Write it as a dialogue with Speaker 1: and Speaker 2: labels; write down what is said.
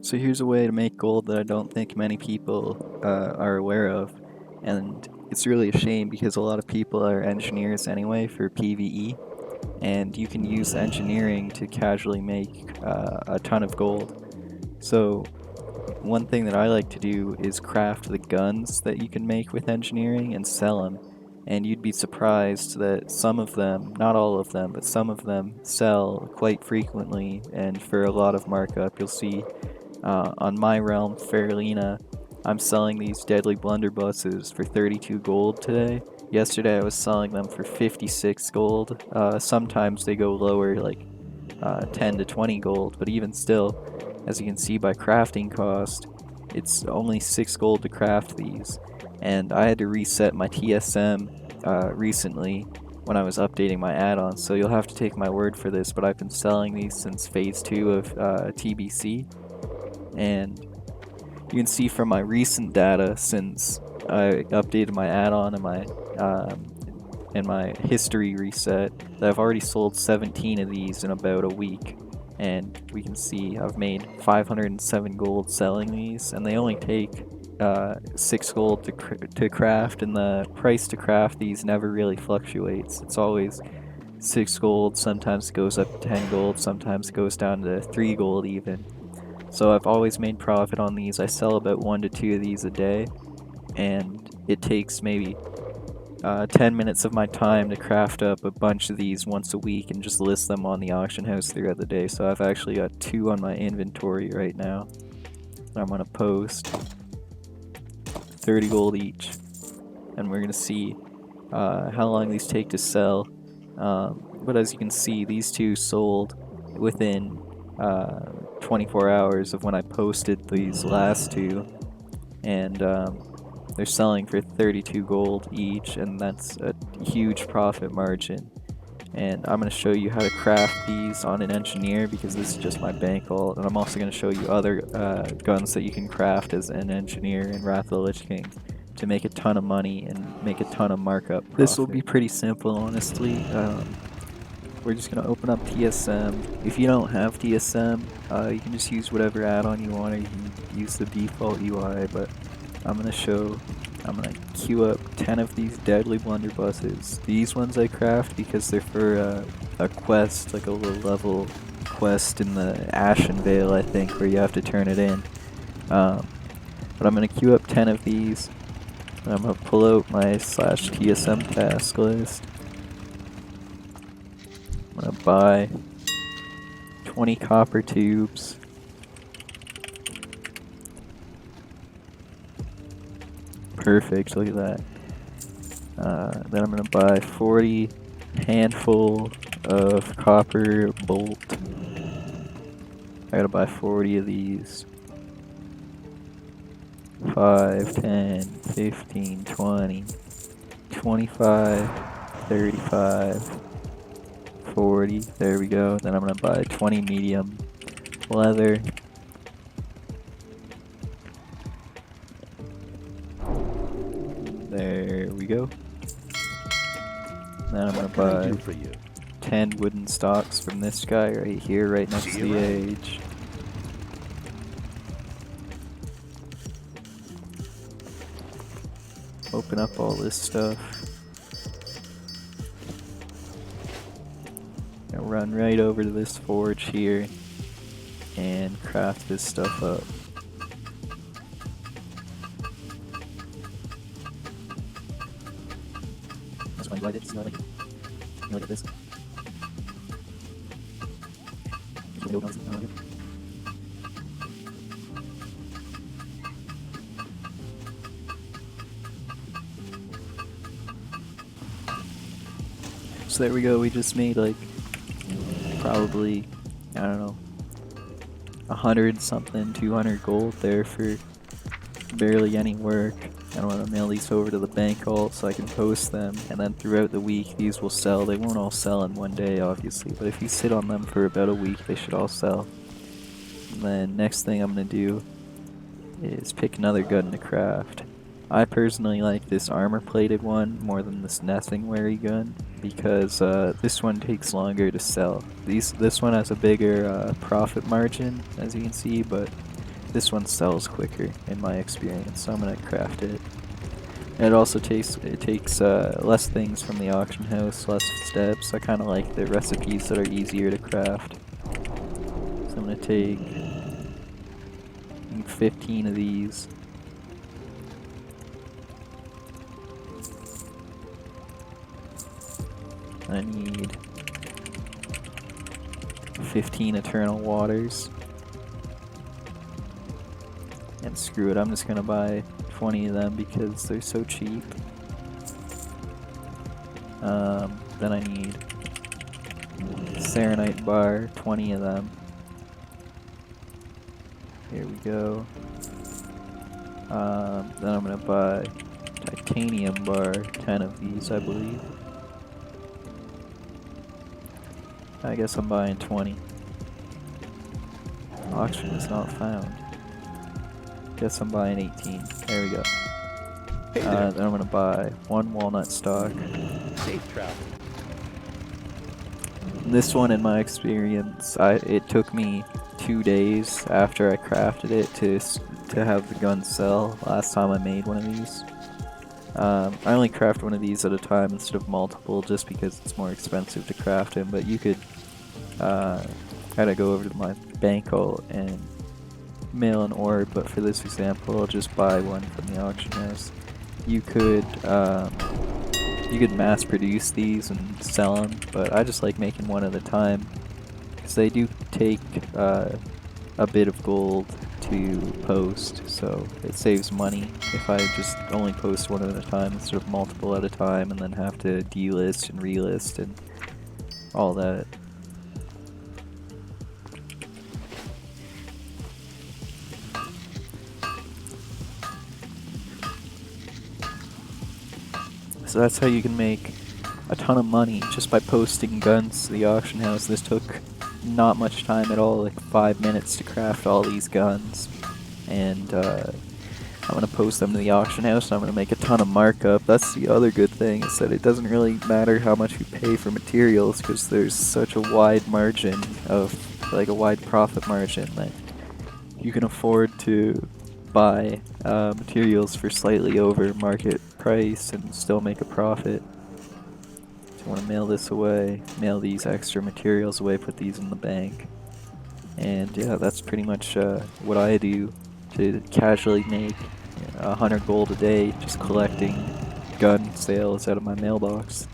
Speaker 1: So here's a way to make gold that I don't think many people are aware of, and it's really a shame because a lot of people are engineers anyway for PvE, and you can use engineering to casually make a ton of gold. So one thing that I like to do is craft the guns that you can make with engineering and sell them, and you'd be surprised that some of them, not all of them, but some of them sell quite frequently and for a lot of markup. You'll see on my realm, Faralina, I'm selling these deadly blunderbusses for 32 gold today. Yesterday I was selling them for 56 gold. Sometimes they go lower, like 10 to 20 gold, but even still, as you can see by crafting cost, it's only 6 gold to craft these. And I had to reset my TSM recently when I was updating my add-ons, so you'll have to take my word for this, but I've been selling these since phase 2 of TBC, and you can see from my recent data since I updated my add-on and my history reset that I've already sold 17 of these in about a week, and we can see I've made 507 gold selling these, and they only take 6 gold to craft, and the price to craft these never really fluctuates. It's always 6 gold, sometimes it goes up to 10 gold, sometimes it goes down to 3 gold even. So I've always made profit on these. I sell about 1 to 2 of these a day, and it takes maybe 10 minutes of my time to craft up a bunch of these once a week and just list them on the auction house throughout the day. So I've actually got 2 on my inventory right now. I'm gonna post 30 gold each, and we're gonna see how long these take to sell. But as you can see, these 2 sold within 24 hours of when I posted these last 2, and they're selling for 32 gold each, and that's a huge profit margin. And I'm going to show you how to craft these on an engineer because this is just my bank vault, and I'm also going to show you other guns that you can craft as an engineer in Wrath of the Lich King to make a ton of money and make a ton of markup profit. This will be pretty simple, honestly. We're just going to open up TSM. If you don't have TSM, you can just use whatever add-on you want, or you can use the default UI, but I'm going to queue up 10 of these deadly blunderbusses. These ones I craft because they're for a quest, like a low level quest in the Ashen Vale, I think, where you have to turn it in. But I'm going to queue up 10 of these. I'm going to pull out my /TSM task list. I'm going to buy 20 copper tubes. Perfect, look at that. Then I'm going to buy 40 handful of copper bolt. I gotta buy 40 of these. 5, 10, 15, 20, 25, 35, 40. There we go. Then I'm going to buy 20 medium leather. There we go. Then I'm going to buy 10 wooden stocks from this guy right here, right next to the age. Open up all this stuff. Gonna run right over to this forge here and craft this stuff up. That's why I did this. Look at this. So there we go, we just made like probably, I don't know, 100 something, 200 gold there for barely any work. I want to mail these over to the bank vault so I can post them, and then throughout the week these will sell. They won't all sell in one day obviously, but if you sit on them for about a week they should all sell. And then next thing I'm going to do is pick another gun to craft. I personally like this armor plated one more than this nothing wary gun because this one takes longer to sell. This one has a bigger profit margin, as you can see, but this one sells quicker in my experience, so I'm gonna craft it. And it also takes less things from the auction house, less steps. I kind of like the recipes that are easier to craft. So I'm gonna take 15 of these. I need 15 eternal waters. And screw it, I'm just gonna buy 20 of them because they're so cheap. Then I need Serenite bar, 20 of them. Here we go. Then I'm gonna buy titanium bar, 10 of these, I believe. I guess I'm buying 20. Auction is not found. Guess I'm buying 18. There we go. Then I'm gonna buy 1 walnut stalk.
Speaker 2: Safe travel.
Speaker 1: This one, in my experience, it took me 2 days after I crafted it to have the gun sell. Last time I made one of these. I only craft one of these at a time instead of multiple, just because it's more expensive to craft them. But you could kind of go over to my bank vault and mail an orb. But for this example, I'll just buy one from the auction house. You could mass produce these and sell them, but I just like making one at a time because they do take a bit of gold to post, so it saves money if I just only post one at a time instead of multiple at a time and then have to delist and relist and all that. So that's how you can make a ton of money just by posting guns to the auction house. This took not much time at all, like 5 minutes to craft all these guns. And I'm going to post them to the auction house and I'm going to make a ton of markup. That's the other good thing, is that it doesn't really matter how much you pay for materials because there's such a wide margin of, like a wide profit margin, that you can afford to buy materials for slightly over market price and still make a profit. So I want to mail this away, mail these extra materials away, put these in the bank. And yeah, that's pretty much what I do to casually make 100 gold a day just collecting gun sales out of my mailbox.